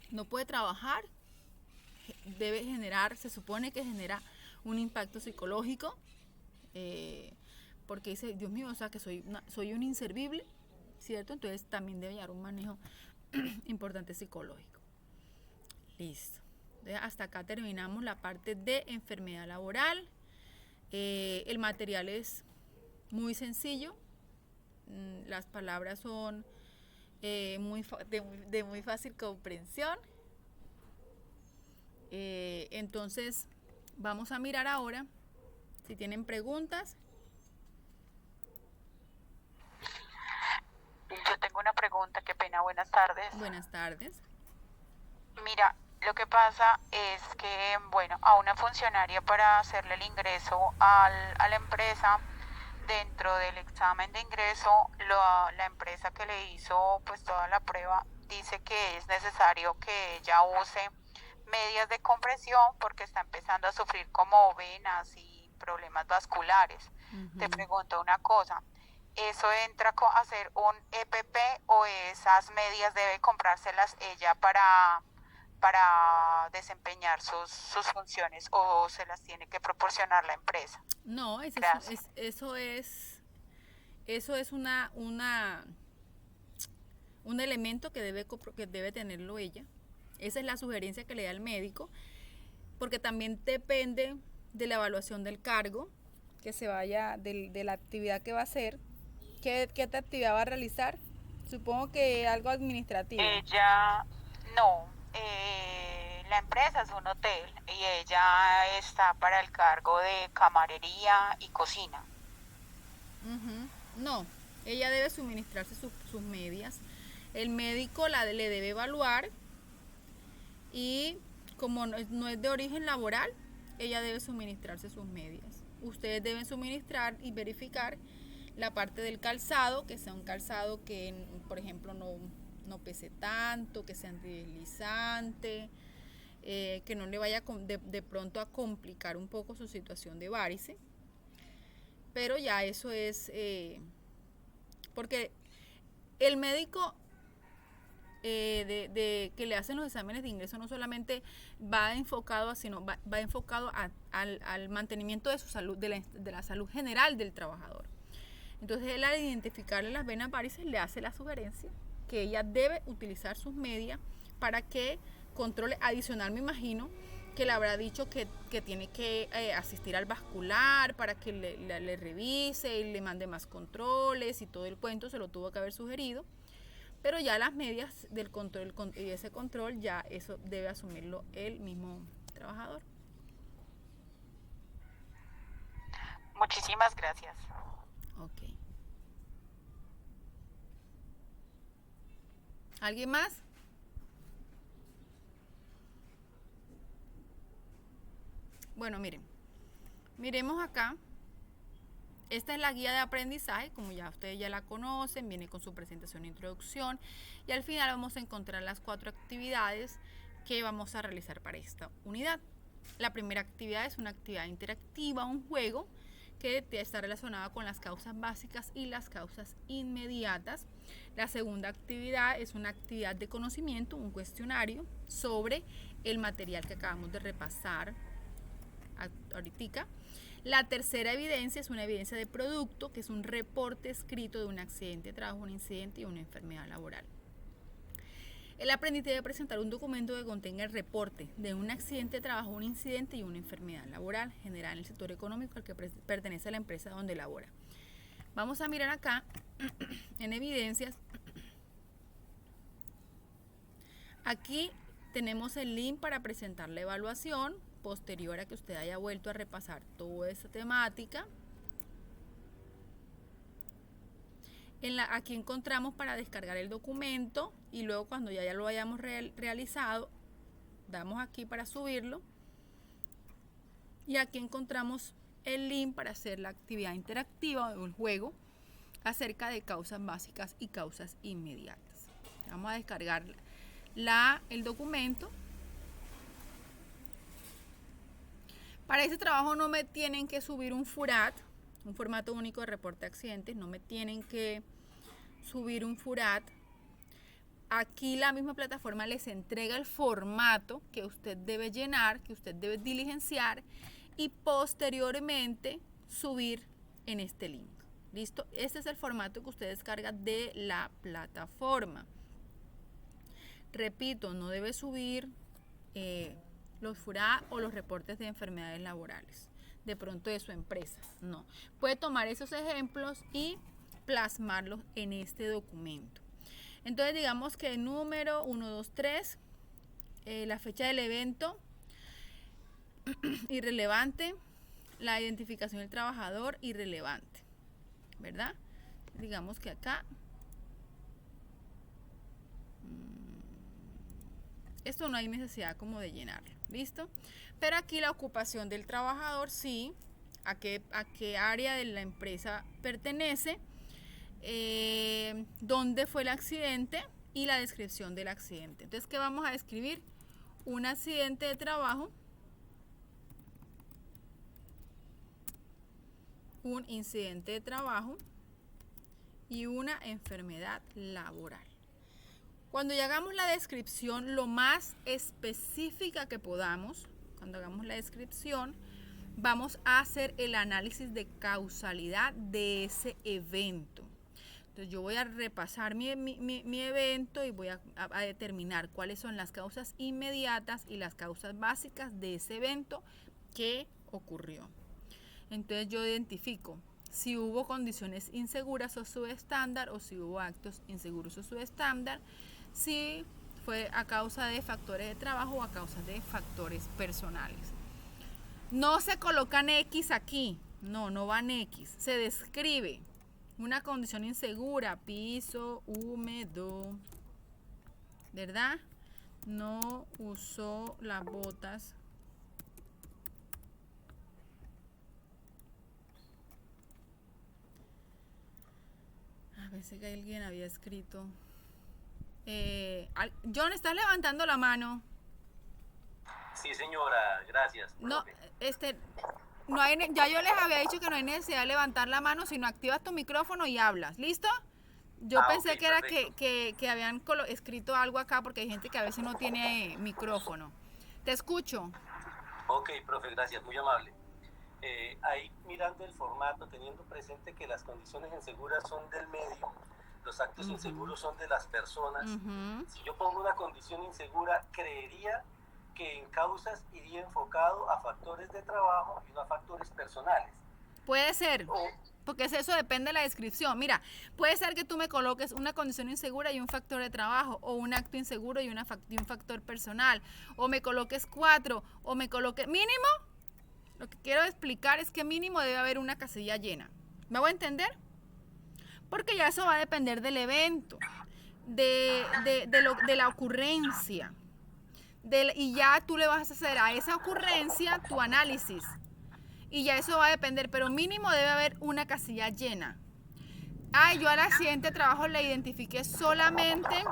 no puede trabajar, se supone que genera un impacto psicológico, porque dice, Dios mío, o sea que soy un inservible, ¿cierto? Entonces también debe llevar un manejo importante psicológico. Listo. Hasta acá terminamos la parte de enfermedad laboral. El material es muy sencillo, las palabras son de muy fácil comprensión. Entonces vamos a mirar ahora si tienen preguntas. Yo tengo una pregunta, qué pena, buenas tardes. Buenas tardes. Mira, lo que pasa es que, bueno, a una funcionaria para hacerle el ingreso a la empresa, dentro del examen de ingreso, la empresa que le hizo pues toda la prueba dice que es necesario que ella use medias de compresión porque está empezando a sufrir como venas y problemas vasculares. Te pregunto una cosa, ¿eso entra a hacer un EPP o esas medias debe comprárselas ella para desempeñar sus funciones o se las tiene que proporcionar la empresa? No, Gracias. eso es un elemento que debe tenerlo ella. Esa es la sugerencia que le da el médico, porque también depende de la evaluación del cargo, que se vaya, de la actividad que va a hacer. ¿Qué actividad va a realizar? Supongo que algo administrativo. Ella, no, la empresa es un hotel y ella está para el cargo de camarería y cocina. No, ella debe suministrarse sus medias. El médico le debe evaluar y como no es de origen laboral, ella debe suministrarse sus medias. Ustedes deben suministrar y verificar la parte del calzado, que sea un calzado que, por ejemplo, no pese tanto, que sea antideslizante, que no le vaya de pronto a complicar un poco su situación de varice. Pero ya eso es, porque el médico que le hacen los exámenes de ingreso no solamente va enfocado va enfocado al mantenimiento de su salud, de la salud general del trabajador. Entonces él, al identificarle las venas varices, le hace la sugerencia que ella debe utilizar sus medias para que controle. Adicional, me imagino que le habrá dicho que tiene que asistir al vascular para que le revise y le mande más controles y todo el cuento, se lo tuvo que haber sugerido. Pero ya las medias del control y ese control, ya eso debe asumirlo el mismo trabajador. Muchísimas gracias. Ok. ¿Alguien más? Bueno, miren. Miremos acá. Esta es la guía de aprendizaje, como ya ustedes ya la conocen, viene con su presentación e introducción y al final vamos a encontrar las 4 actividades que vamos a realizar para esta unidad. La primera actividad es una actividad interactiva, un juego que está relacionado con las causas básicas y las causas inmediatas. La segunda actividad es una actividad de conocimiento, un cuestionario sobre el material que acabamos de repasar ahorita. La tercera evidencia es una evidencia de producto, que es un reporte escrito de un accidente de trabajo, un incidente y una enfermedad laboral. El aprendiz debe presentar un documento que contenga el reporte de un accidente de trabajo, un incidente y una enfermedad laboral generada en el sector económico al que pertenece a la empresa donde labora. Vamos a mirar acá en evidencias. Aquí tenemos el link para presentar la evaluación posterior a que usted haya vuelto a repasar toda esa temática. Aquí encontramos para descargar el documento y luego cuando ya lo hayamos realizado, damos aquí para subirlo y aquí encontramos el link para hacer la actividad interactiva o el juego acerca de causas básicas y causas inmediatas. Vamos a descargar el documento. Para ese trabajo no me tienen que subir un FURAT, un formato único de reporte de accidentes, no me tienen que subir un FURAT. Aquí la misma plataforma les entrega el formato que usted debe llenar, que usted debe diligenciar y posteriormente subir en este link. ¿Listo? Este es el formato que usted descarga de la plataforma. Repito, no debe subir los FURAT o los reportes de enfermedades laborales de pronto de su empresa, no. Puede tomar esos ejemplos y plasmarlos en este documento. Entonces digamos que el número 1, 2, 3, la fecha del evento irrelevante, la identificación del trabajador irrelevante, ¿verdad? Digamos que acá Esto no hay necesidad como de llenarlo, ¿listo? Pero aquí la ocupación del trabajador sí, a qué área de la empresa pertenece, dónde fue el accidente y la descripción del accidente. Entonces, ¿qué vamos a describir? Un accidente de trabajo, un incidente de trabajo y una enfermedad laboral. Cuando ya hagamos la descripción lo más específica que podamos, cuando hagamos la descripción, vamos a hacer el análisis de causalidad de ese evento. Entonces yo voy a repasar mi evento y voy a determinar cuáles son las causas inmediatas y las causas básicas de ese evento que ocurrió. Entonces yo identifico si hubo condiciones inseguras o subestándar, o si hubo actos inseguros o subestándar, si fue a causa de factores de trabajo o a causa de factores personales. No se colocan X aquí, no van X, se describe una condición insegura, piso húmedo, ¿verdad? No usó las botas a veces que alguien había escrito. John, ¿estás levantando la mano? Sí, señora, gracias. No, profe. no hay, ya yo les había dicho que no hay necesidad de levantar la mano, sino activas tu micrófono y hablas. ¿Listo? Yo pensé ok, que era perfecto. que habían escrito algo acá, porque hay gente que a veces no tiene micrófono. Te escucho. Ok, profe, gracias, muy amable. Ahí mirando el formato, teniendo presente que las condiciones inseguras son del medio, los actos inseguros son de las personas. Si yo pongo una condición insegura, creería que en causas iría enfocado a factores de trabajo y no a factores personales. Puede ser, porque eso depende de la descripción. Mira, puede ser que tú me coloques una condición insegura y un factor de trabajo, o un acto inseguro y un factor personal, o me coloques 4, o me coloques mínimo. Lo que quiero explicar es que mínimo debe haber una casilla llena. ¿Me voy a entender? Porque ya eso va a depender del evento, de la ocurrencia. Y ya tú le vas a hacer a esa ocurrencia tu análisis. Y ya eso va a depender, pero mínimo debe haber una casilla llena. Yo al accidente de trabajo le identifiqué solamente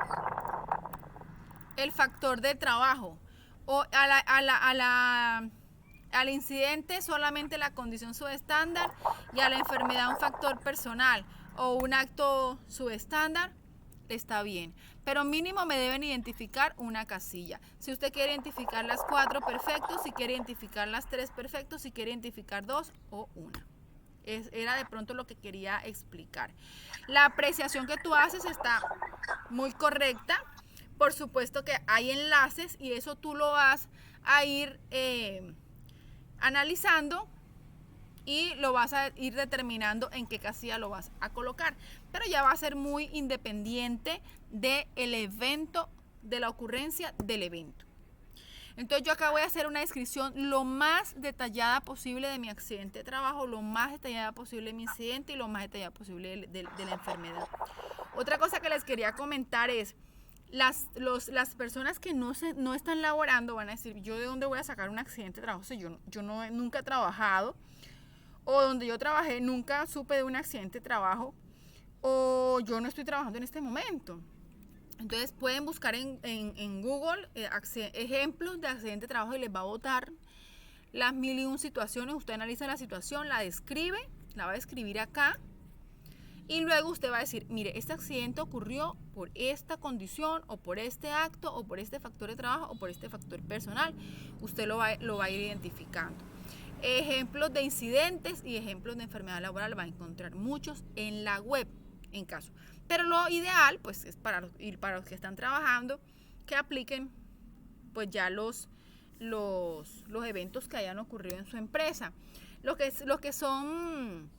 el factor de trabajo. O al incidente solamente la condición subestándar, y a la enfermedad un factor personal o un acto subestándar, está bien. Pero mínimo me deben identificar una casilla. Si usted quiere identificar las 4, perfecto. Si quiere identificar las 3, perfecto. Si quiere identificar 2 o 1. Era de pronto lo que quería explicar. La apreciación que tú haces está muy correcta. Por supuesto que hay enlaces y eso tú lo vas a ir analizando y lo vas a ir determinando en qué casilla lo vas a colocar. Pero ya va a ser muy independiente del evento, de la ocurrencia del evento. Entonces yo acá voy a hacer una descripción lo más detallada posible de mi accidente de trabajo, lo más detallada posible de mi incidente y lo más detallada posible de la enfermedad. Otra cosa que les quería comentar es, las personas que no están laborando van a decir, ¿yo de dónde voy a sacar un accidente de trabajo? Si yo nunca he trabajado, o donde yo trabajé nunca supe de un accidente de trabajo, o yo no estoy trabajando en este momento. Entonces pueden buscar en Google ejemplos de accidente de trabajo y les va a botar las 1001 situaciones. Usted analiza la situación, la describe, la va a describir acá. Y luego usted va a decir, mire, este accidente ocurrió por esta condición, o por este acto, o por este factor de trabajo, o por este factor personal. Usted lo va a ir identificando. Ejemplos de incidentes y ejemplos de enfermedad laboral va a encontrar muchos en la web, en caso. Pero lo ideal, pues, es para los que están trabajando, que apliquen, pues, ya los eventos que hayan ocurrido en su empresa. Los que son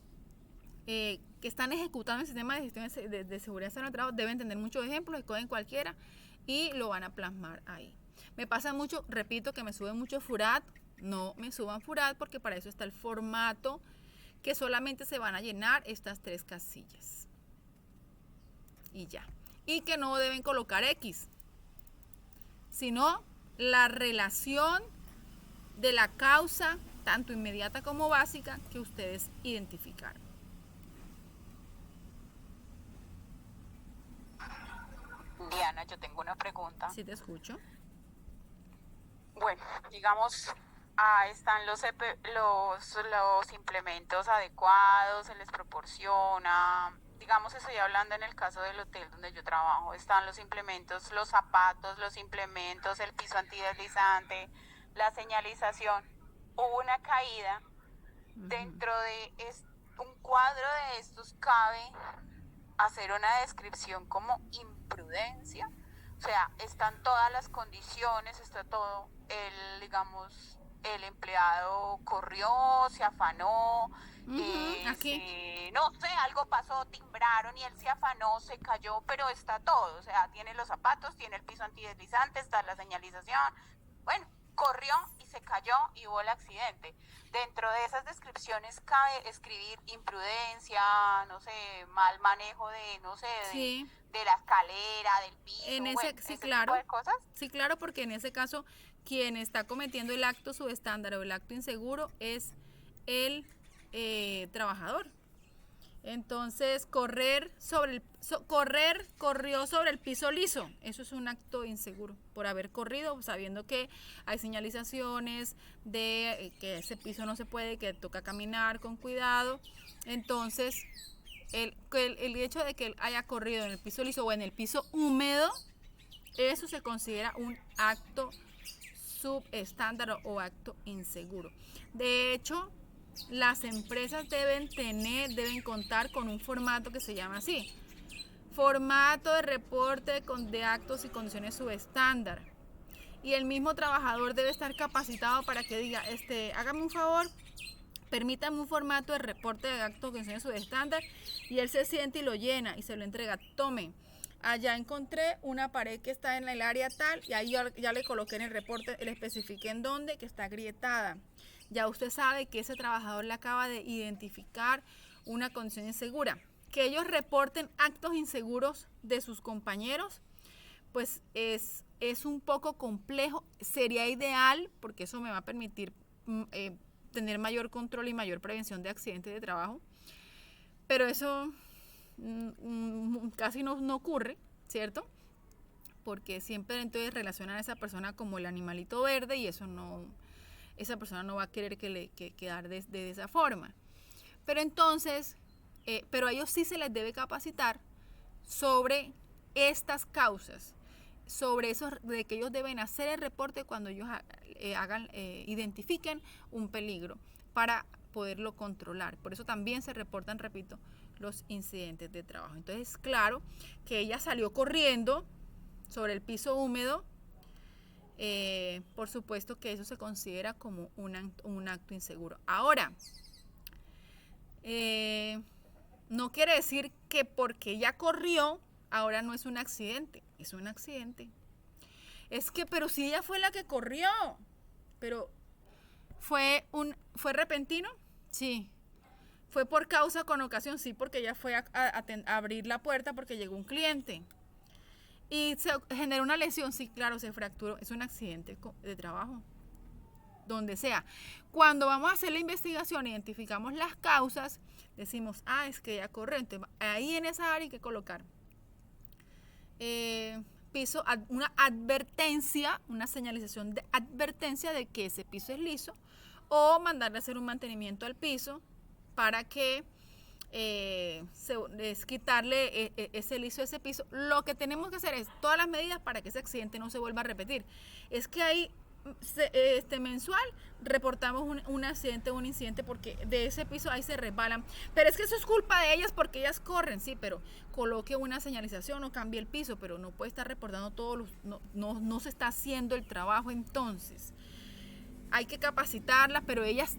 que están ejecutando el sistema de gestión de seguridad en el trabajo deben tener muchos ejemplos, escogen cualquiera y lo van a plasmar ahí. Me pasa mucho, repito, que me suben mucho FURAT. No me suban FURAT porque para eso está el formato, que solamente se van a llenar estas 3 casillas. Y ya. Y que no deben colocar X. sino la relación de la causa, tanto inmediata como básica, que ustedes identificaron. Diana, yo tengo una pregunta. Sí, te escucho. Bueno, digamos, están los implementos adecuados, se les proporciona. Digamos, estoy hablando en el caso del hotel donde yo trabajo. Están los implementos, los zapatos, los implementos, el piso antideslizante, la señalización. Hubo una caída. Dentro de un cuadro de estos cabe hacer una descripción como imprudencia. O sea, están todas las condiciones, está todo, el empleado corrió, se afanó, no sé, algo pasó, timbraron y él se afanó, se cayó, pero está todo, o sea, tiene los zapatos, tiene el piso antideslizante, está la señalización, bueno, corrió y se cayó y hubo el accidente. Dentro de esas descripciones cabe escribir imprudencia, no sé, mal manejo de, no sé, de la escalera, del piso, Sí, claro. Tipo de cosas. Sí, claro, porque en ese caso quien está cometiendo el acto subestándar o el acto inseguro es el trabajador. Entonces, corrió sobre el piso liso. Eso es un acto inseguro, por haber corrido, sabiendo que hay señalizaciones de que ese piso no se puede, que toca caminar con cuidado. Entonces, el hecho de que él haya corrido en el piso liso o en el piso húmedo, eso se considera un acto subestándar o acto inseguro. De hecho, las empresas deben contar con un formato que se llama así: formato de reporte de actos y condiciones subestándar. Y el mismo trabajador debe estar capacitado para que diga, hágame un favor, permítame un formato de reporte de actos y condiciones subestándar, y él se siente y lo llena y se lo entrega. Tome, allá encontré una pared que está en el área tal, y ahí ya le coloqué en el reporte, le especifiqué en dónde, que está agrietada. Ya usted sabe que ese trabajador le acaba de identificar una condición insegura. Que ellos reporten actos inseguros de sus compañeros, pues es un poco complejo. Sería ideal, porque eso me va a permitir tener mayor control y mayor prevención de accidentes de trabajo. Pero eso casi no ocurre, ¿cierto? Porque siempre entonces relacionan a esa persona como el animalito verde, y eso no... esa persona no va a querer quedar de esa forma. Pero entonces, pero a ellos sí se les debe capacitar sobre estas causas, sobre eso, de que ellos deben hacer el reporte cuando ellos identifiquen un peligro para poderlo controlar. Por eso también se reportan, repito, los incidentes de trabajo. Entonces, claro que ella salió corriendo sobre el piso húmedo. Por supuesto que eso se considera como un acto inseguro. Ahora, no quiere decir que porque ella corrió, ahora no es un accidente. Es un accidente. Es que, pero si ella fue la que corrió, pero ¿fue repentino? Sí. ¿Fue por causa con ocasión? Sí, porque ella fue a abrir la puerta porque llegó un cliente. Y se generó una lesión, sí, claro, se fracturó. Es un accidente de trabajo, donde sea. Cuando vamos a hacer la investigación, identificamos las causas, decimos, es que ella corrió. Entonces, ahí en esa área hay que colocar una advertencia, una señalización de advertencia de que ese piso es liso, o mandarle a hacer un mantenimiento al piso para que es quitarle ese liso, ese piso. Lo que tenemos que hacer es todas las medidas para que ese accidente no se vuelva a repetir. Es que ahí mensual reportamos un accidente, un incidente, porque de ese piso ahí se resbalan, pero es que eso es culpa de ellas porque ellas corren, sí, pero coloque una señalización o cambie el piso, pero no puede estar reportando no se está haciendo el trabajo. Entonces hay que capacitarlas, pero ellas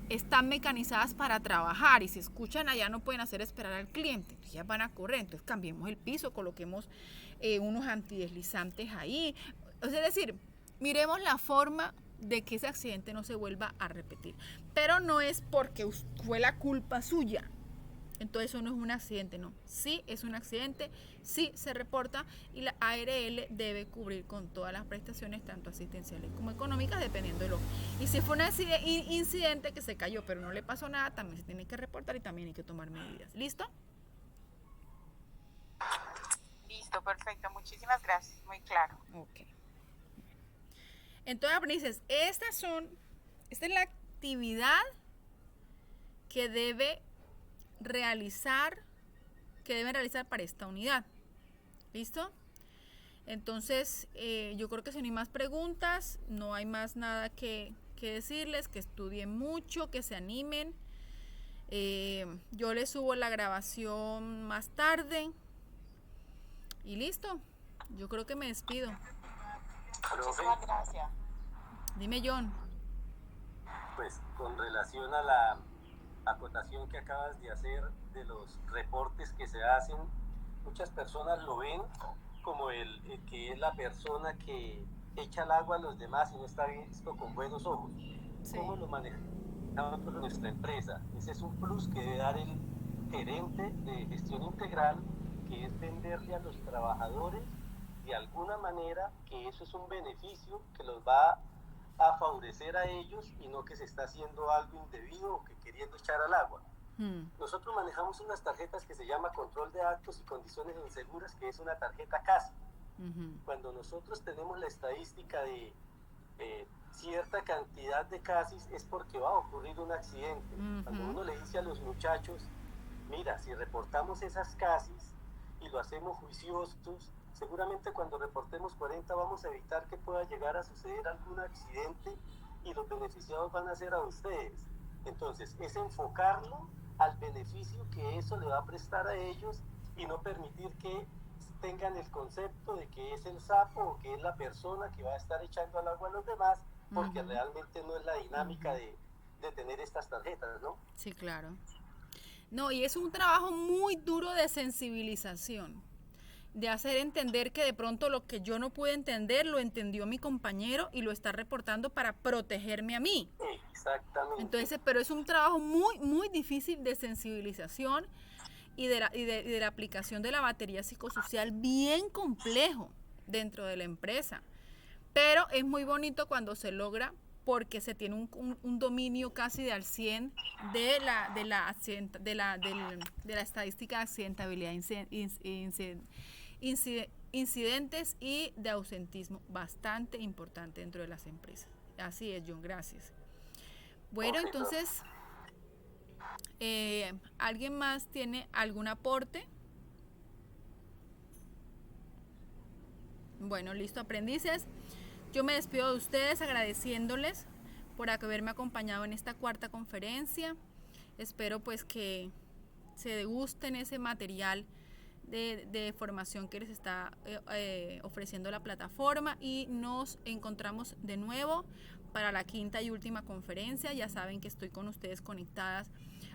están mecanizadas para trabajar, y si escuchan allá no pueden hacer esperar al cliente, entonces ellas van a correr. Entonces cambiemos el piso, coloquemos unos antideslizantes ahí. Es decir, miremos la forma de que ese accidente no se vuelva a repetir, pero no es porque fue la culpa suya, Entonces eso no es un accidente, no. Sí es un accidente, sí se reporta y la ARL debe cubrir con todas las prestaciones, tanto asistenciales como económicas, dependiendo de lo. Y si fue un incidente que se cayó pero no le pasó nada, también se tiene que reportar y también hay que tomar medidas. ¿Listo? Listo, perfecto. Muchísimas gracias. Muy claro. Ok. Entonces, aprendices, esta es la actividad que deben realizar para esta unidad. ¿Listo? Entonces, yo creo que si no hay más preguntas, no hay más nada que decirles, que estudien mucho, que se animen. Yo les subo la grabación más tarde. Y listo. Yo creo que me despido. Muchísimas gracias. Dime, John. Pues con relación a la acotación que acabas de hacer de los reportes que se hacen, muchas personas lo ven como el que es la persona que echa el agua a los demás y no está visto con buenos ojos. Sí. ¿Cómo lo manejamos en nuestra empresa? Ese es un plus que debe dar el gerente de gestión integral, que es venderle a los trabajadores de alguna manera que eso es un beneficio que los va a favorecer a ellos y no que se está haciendo algo indebido o que queriendo echar al agua. Nosotros manejamos unas tarjetas que se llama control de actos y condiciones inseguras, que es una tarjeta CASI. Cuando nosotros tenemos la estadística de cierta cantidad de CASIs es porque va a ocurrir un accidente. Cuando uno le dice a los muchachos, mira, si reportamos esas CASIs y lo hacemos juiciosos, seguramente cuando reportemos 40 vamos a evitar que pueda llegar a suceder algún accidente y los beneficiados van a ser a ustedes. Entonces, es enfocarlo al beneficio que eso le va a prestar a ellos y no permitir que tengan el concepto de que es el sapo o que es la persona que va a estar echando al agua a los demás, porque realmente no es la dinámica de tener estas tarjetas, ¿no? Sí, claro. No, y es un trabajo muy duro de sensibilización, de hacer entender que de pronto lo que yo no pude entender lo entendió mi compañero y lo está reportando para protegerme a mí. Exactamente. Entonces, pero es un trabajo muy, muy difícil de sensibilización y de la aplicación de la batería psicosocial, bien complejo dentro de la empresa. Pero es muy bonito cuando se logra, porque se tiene un dominio casi de al 100 de la estadística de accidentabilidad, incidentes y de ausentismo, bastante importante dentro de las empresas. Así es, John, gracias. Bueno, entonces, ¿alguien más tiene algún aporte? Bueno, listo, aprendices. Yo me despido de ustedes agradeciéndoles por haberme acompañado en esta cuarta conferencia. Espero pues que se degusten ese material de formación que les está ofreciendo la plataforma y nos encontramos de nuevo para la quinta y última conferencia. Ya saben que estoy con ustedes conectadas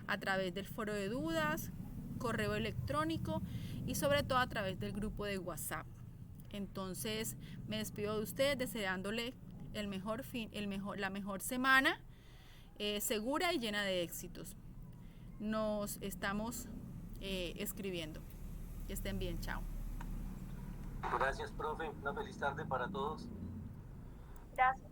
a través del foro de dudas, correo electrónico y sobre todo a través del grupo de WhatsApp. Entonces me despido de ustedes deseándole la mejor semana, segura y llena de éxitos. Nos estamos escribiendo. Que estén bien, chao. Gracias, profe. Una feliz tarde para todos. Gracias.